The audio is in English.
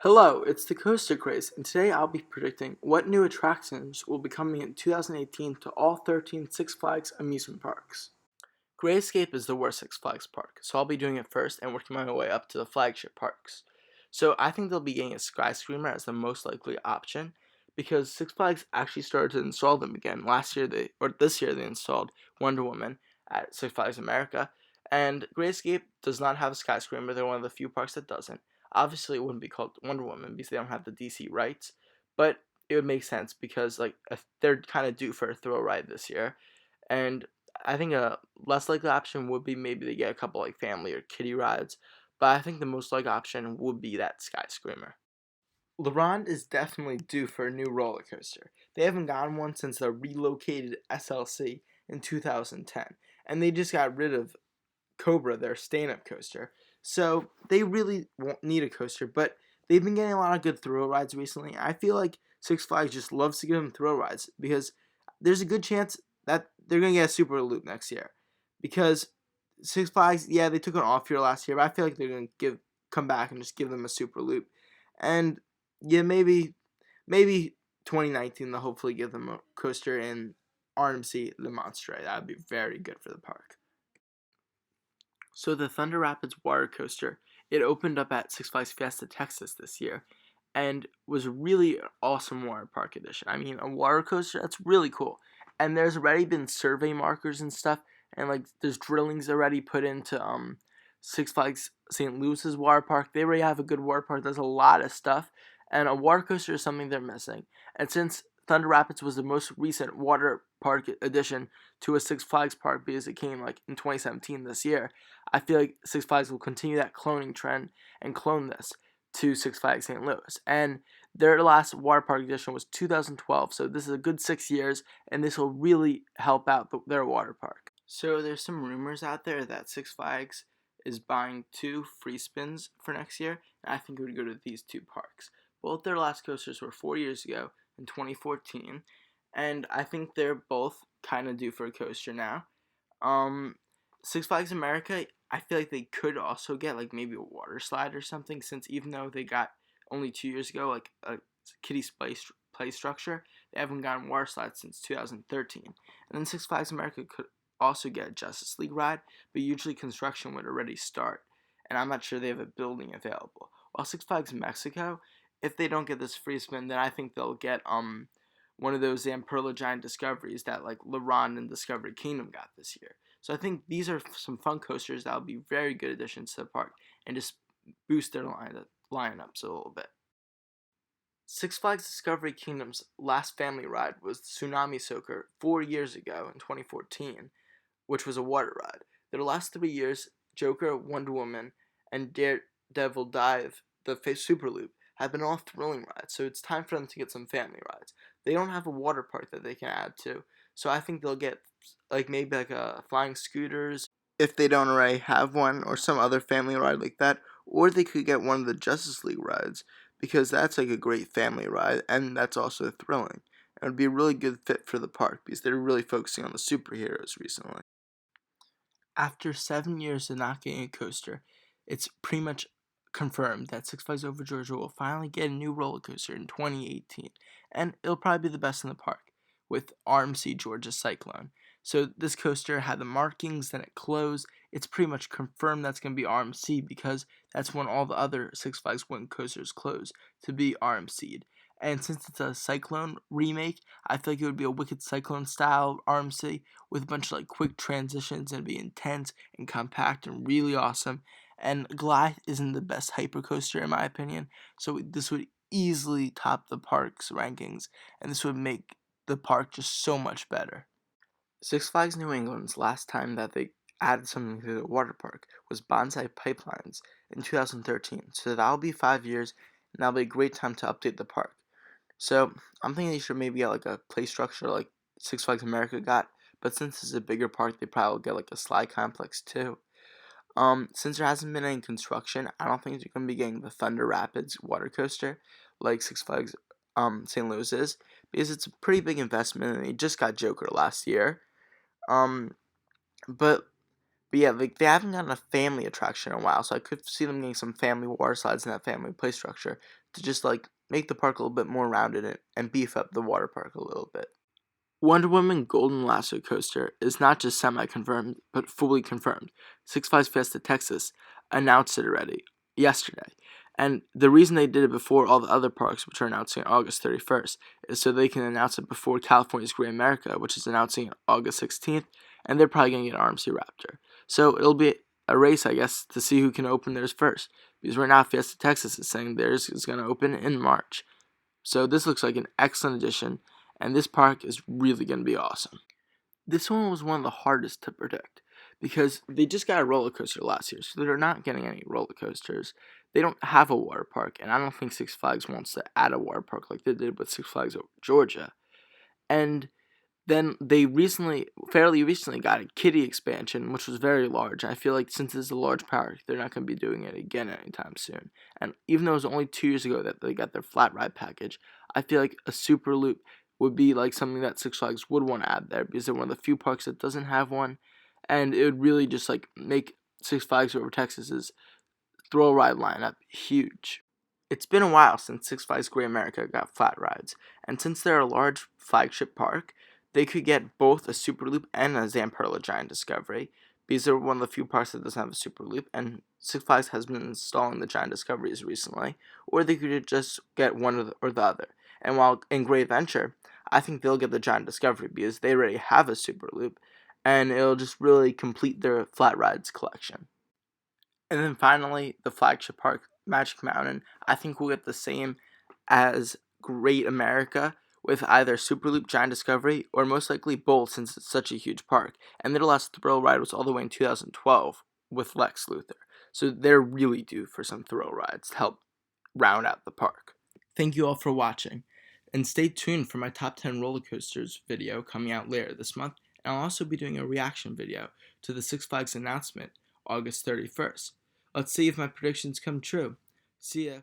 Hello, it's the Coaster Craze, and today I'll be predicting what new attractions will be coming in 2018 to all 13 Six Flags amusement parks. Grayscape is the worst Six Flags park, so I'll be doing it first and working my way up to the flagship parks. So I think they'll be getting a Skyscreamer as the most likely option because Six Flags actually started to install them again. This year they installed Wonder Woman at Six Flags America, and Grayscape does not have a Skyscreamer. They're one of the few parks that doesn't. Obviously, it wouldn't be called Wonder Woman because they don't have the DC rights, but it would make sense because they're kind of due for a thrill ride this year, and I think a less likely option would be maybe they get a couple like family or kiddie rides, but I think the most likely option would be that Skyscreamer. Ronde is definitely due for a new roller coaster. They haven't gotten one since the relocated SLC in 2010, and they just got rid of Cobra, their stand-up coaster. So they really won't need a coaster, but they've been getting a lot of good thrill rides recently. I feel like Six Flags just loves to give them thrill rides because there's a good chance that they're gonna get a Super Loop next year. Because Six Flags, yeah, they took an off year last year, but I feel like they're gonna come back and just give them a Super Loop. And yeah, maybe 2019 they'll hopefully give them a coaster in RMC the Monster. That would be very good for the park. So the Thunder Rapids water coaster, it opened up at Six Flags Fiesta Texas this year and was really an awesome water park addition. I mean, a water coaster, that's really cool. And there's already been survey markers and stuff, and like there's drillings already put into Six Flags St. Louis's water park. They already have a good water park. There's a lot of stuff, and a water coaster is something they're missing. And since Thunder Rapids was the most recent water park addition to a Six Flags park because it came like in 2017 this year, I feel like Six Flags will continue that cloning trend and clone this to Six Flags St. Louis. And their last water park edition was 2012, so this is a good 6 years, and this will really help out their water park. So there's some rumors out there that Six Flags is buying 2 free spins for next year, and I think it would go to these 2 parks. Both their last coasters were 4 years ago in 2014, and I think they're both kind of due for a coaster now. Um, Six Flags America, I feel like they could also get like maybe a water slide or something, since even though they got only 2 years ago like a kiddie play structure, they haven't gotten water slides since 2013. And then Six Flags America could also get a Justice League ride, but usually construction would already start, and I'm not sure they have a building available. While Six Flags Mexico, if they don't get this free spin, then I think they'll get one of those Zamperla Giant Discoveries that like Ronde and Discovery Kingdom got this year. So I think these are some fun coasters that will be very good additions to the park and just boost their lineups a little bit. Six Flags Discovery Kingdom's last family ride was Tsunami Soaker 4 years ago in 2014, which was a water ride. Their last 3 years, Joker, Wonder Woman, and Daredevil Dive, the Super Loop, have been all thrilling rides, so it's time for them to get some family rides. They don't have a water park that they can add to, so I think they'll get like maybe like a flying scooters if they don't already have one, or some other family ride like that, or they could get one of the Justice League rides because that's like a great family ride and that's also thrilling. It would be a really good fit for the park because they're really focusing on the superheroes recently. After 7 years of not getting a coaster, it's pretty much confirmed that Six Flags Over Georgia will finally get a new roller coaster in 2018, and it'll probably be the best in the park with RMC Georgia Cyclone. So this coaster had the markings, then it closed. It's pretty much confirmed that's going to be RMC because that's when all the other Six Flags Wind coasters close to be RMC'd. And since it's a Cyclone remake, I feel like it would be a Wicked Cyclone style RMC with a bunch of like quick transitions and be intense and compact and really awesome. And Goliath isn't the best hypercoaster in my opinion, so this would easily top the park's rankings, and this would make the park just so much better. Six Flags New England's last time that they added something to the water park was Bonsai Pipelines in 2013, so that'll be 5 years, and that'll be a great time to update the park. So I'm thinking they should maybe get like a play structure like Six Flags America got, but since it's a bigger park, they probably will get like a slide complex too. Since there hasn't been any construction, I don't think they're gonna be getting the Thunder Rapids water coaster like Six Flags St. Louis is, because it's a pretty big investment and they just got Joker last year. Um, but But yeah, like they haven't gotten a family attraction in a while, so I could see them getting some family water slides in that family play structure to just like make the park a little bit more rounded and beef up the water park a little bit. Wonder Woman Golden Lasso Coaster is not just semi-confirmed, but fully confirmed. Six Flags Fiesta Texas announced it already yesterday. And the reason they did it before all the other parks, which are announcing August 31st, is so they can announce it before California's Great America, which is announcing August 16th, and they're probably going to get RMC Raptor. So it'll be a race, I guess, to see who can open theirs first. Because right now, Fiesta Texas is saying theirs is going to open in March. So this looks like an excellent addition, and this park is really going to be awesome. This one was one of the hardest to predict because they just got a roller coaster last year, so they're not getting any roller coasters. They don't have a water park, and I don't think Six Flags wants to add a water park like they did with Six Flags over Georgia. And then they fairly recently, got a kiddie expansion, which was very large. I feel like since it's a large park, they're not going to be doing it again anytime soon. And even though it was only 2 years ago that they got their flat ride package, I feel like a super loop would be like something that Six Flags would want to add there because they're one of the few parks that doesn't have one, and it would really just like make Six Flags Over Texas's thrill ride lineup huge. It's been a while since Six Flags Great America got flat rides, and since they're a large flagship park, they could get both a Super Loop and a Zamperla Giant Discovery, because they're one of the few parks that doesn't have a Super Loop, and Six Flags has been installing the Giant Discoveries recently, or they could just get one or the other. And while in Great Adventure, I think they'll get the Giant Discovery because they already have a Super Loop, and it'll just really complete their flat rides collection. And then finally, the flagship park, Magic Mountain, I think will get the same as Great America with either Super Loop, Giant Discovery, or most likely both since it's such a huge park. And their last thrill ride was all the way in 2012 with Lex Luthor. So they're really due for some thrill rides to help round out the park. Thank you all for watching. And stay tuned for my top 10 roller coasters video coming out later this month. And I'll also be doing a reaction video to the Six Flags announcement August 31st. Let's see if my predictions come true. See ya.